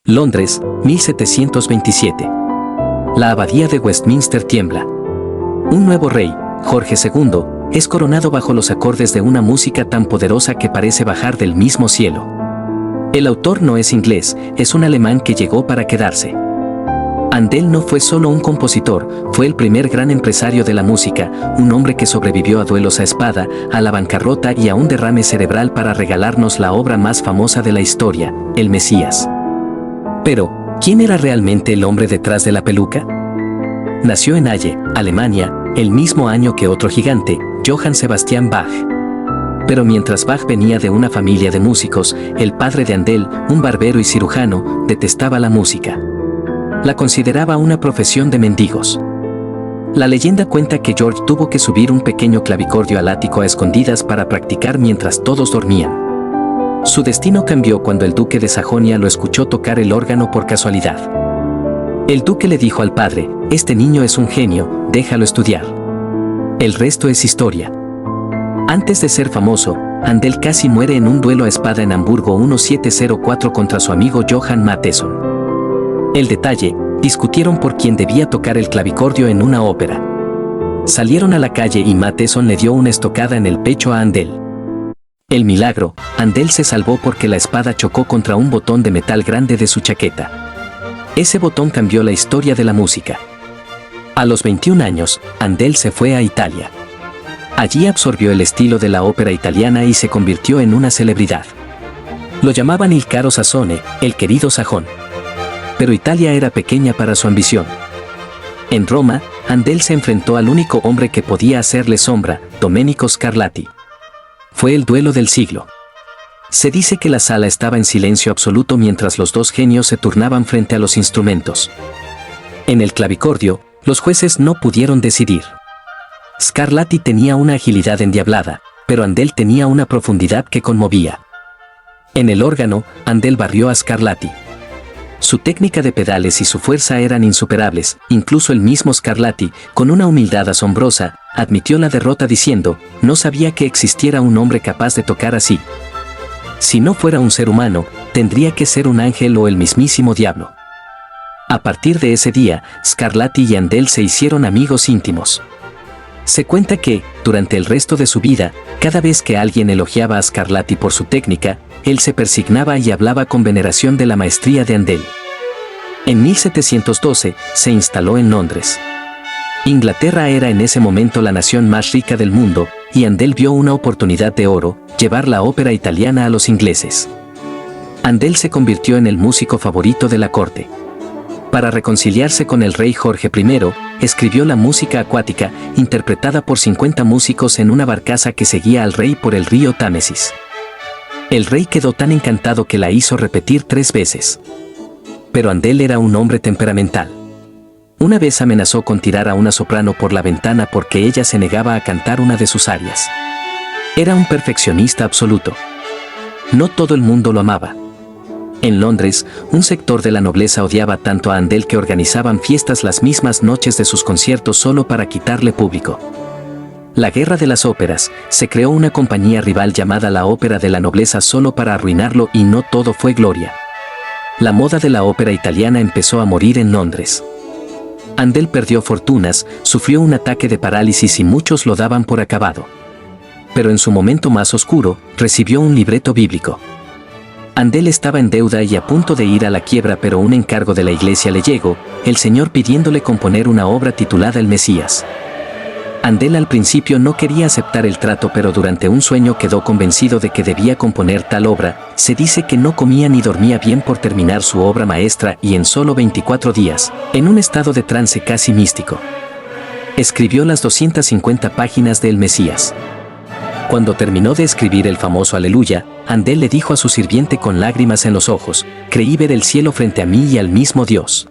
Londres, 1727. La abadía de Westminster tiembla. Un nuevo rey, Jorge II, es coronado bajo los acordes de una música tan poderosa que parece bajar del mismo cielo. El autor no es inglés, es un alemán que llegó para quedarse. Handel no fue solo un compositor, fue el primer gran empresario de la música, un hombre que sobrevivió a duelos a espada, a la bancarrota y a un derrame cerebral para regalarnos la obra más famosa de la historia, el Mesías. Pero, ¿quién era realmente el hombre detrás de la peluca? Nació en Halle, Alemania, el mismo año que otro gigante, Johann Sebastian Bach. Pero mientras Bach venía de una familia de músicos, el padre de Handel, un barbero y cirujano, detestaba la música. La consideraba una profesión de mendigos. La leyenda cuenta que George tuvo que subir un pequeño clavicordio al ático a escondidas para practicar mientras todos dormían. Su destino cambió cuando el duque de Sajonia lo escuchó tocar el órgano por casualidad. El duque le dijo al padre: «Este niño es un genio, déjalo estudiar». El resto es historia. Antes de ser famoso, Handel casi muere en un duelo a espada en Hamburgo 1704 contra su amigo Johann Mattheson. El detalle: discutieron por quién debía tocar el clavicordio en una ópera. Salieron a la calle y Mattheson le dio una estocada en el pecho a Handel. El milagro: Handel se salvó porque la espada chocó contra un botón de metal grande de su chaqueta. Ese botón cambió la historia de la música. A los 21 años, Handel se fue a Italia. Allí absorbió el estilo de la ópera italiana y se convirtió en una celebridad. Lo llamaban il caro Sassone, el querido sajón. Pero Italia era pequeña para su ambición. En Roma, Handel se enfrentó al único hombre que podía hacerle sombra, Domenico Scarlatti. Fue el duelo del siglo. Se dice que la sala estaba en silencio absoluto mientras los dos genios se turnaban frente a los instrumentos. En el clavicordio, los jueces no pudieron decidir. Scarlatti tenía una agilidad endiablada, pero Handel tenía una profundidad que conmovía. En el órgano, Handel barrió a Scarlatti. Su técnica de pedales y su fuerza eran insuperables, incluso el mismo Scarlatti, con una humildad asombrosa, admitió la derrota diciendo: «No sabía que existiera un hombre capaz de tocar así. Si no fuera un ser humano, tendría que ser un ángel o el mismísimo diablo». A partir de ese día, Scarlatti y Handel se hicieron amigos íntimos. Se cuenta que, durante el resto de su vida, cada vez que alguien elogiaba a Scarlatti por su técnica, él se persignaba y hablaba con veneración de la maestría de Handel. En 1712, se instaló en Londres. Inglaterra era en ese momento la nación más rica del mundo, y Handel vio una oportunidad de oro: llevar la ópera italiana a los ingleses. Handel se convirtió en el músico favorito de la corte. Para reconciliarse con el rey Jorge I, escribió la música acuática, interpretada por 50 músicos en una barcaza que seguía al rey por el río Támesis. El rey quedó tan encantado que la hizo repetir 3 veces. Pero Handel era un hombre temperamental. Una vez amenazó con tirar a una soprano por la ventana porque ella se negaba a cantar una de sus arias. Era un perfeccionista absoluto. No todo el mundo lo amaba. En Londres, un sector de la nobleza odiaba tanto a Handel que organizaban fiestas las mismas noches de sus conciertos solo para quitarle público. La guerra de las óperas: se creó una compañía rival llamada la Ópera de la Nobleza solo para arruinarlo, y no todo fue gloria. La moda de la ópera italiana empezó a morir en Londres. Handel perdió fortunas, sufrió un ataque de parálisis y muchos lo daban por acabado. Pero en su momento más oscuro, recibió un libreto bíblico. Handel estaba en deuda y a punto de ir a la quiebra, pero un encargo de la iglesia le llegó, el Señor pidiéndole componer una obra titulada El Mesías. Handel al principio no quería aceptar el trato, pero durante un sueño quedó convencido de que debía componer tal obra. Se dice que no comía ni dormía bien por terminar su obra maestra, y en solo 24 días, en un estado de trance casi místico, escribió las 250 páginas de El Mesías. Cuando terminó de escribir el famoso Aleluya, Handel le dijo a su sirviente con lágrimas en los ojos: «Creí ver el cielo frente a mí y al mismo Dios».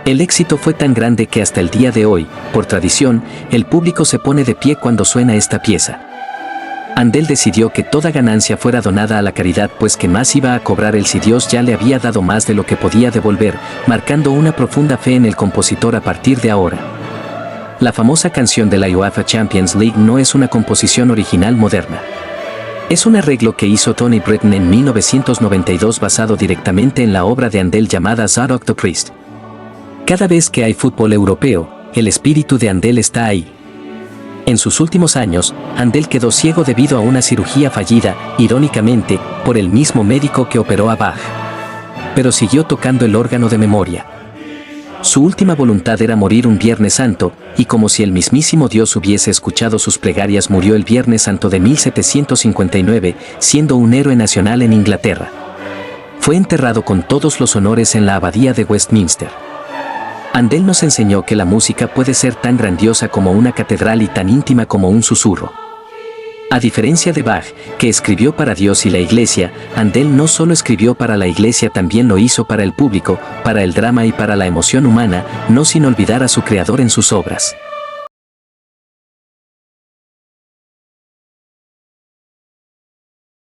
El éxito fue tan grande que hasta el día de hoy, por tradición, el público se pone de pie cuando suena esta pieza. Handel decidió que toda ganancia fuera donada a la caridad, pues ¿qué más iba a cobrar él si Dios ya le había dado más de lo que podía devolver?, marcando una profunda fe en el compositor a partir de ahora. La famosa canción de la UEFA Champions League no es una composición original moderna. Es un arreglo que hizo Tony Britton en 1992 basado directamente en la obra de Handel llamada Zadok the Priest. Cada vez que hay fútbol europeo, el espíritu de Handel está ahí. En sus últimos años, Handel quedó ciego debido a una cirugía fallida, irónicamente, por el mismo médico que operó a Bach. Pero siguió tocando el órgano de memoria. Su última voluntad era morir un Viernes Santo, y como si el mismísimo Dios hubiese escuchado sus plegarias, murió el Viernes Santo de 1759, siendo un héroe nacional en Inglaterra. Fue enterrado con todos los honores en la abadía de Westminster. Handel nos enseñó que la música puede ser tan grandiosa como una catedral y tan íntima como un susurro. A diferencia de Bach, que escribió para Dios y la Iglesia, Handel no solo escribió para la Iglesia, también lo hizo para el público, para el drama y para la emoción humana, no sin olvidar a su creador en sus obras.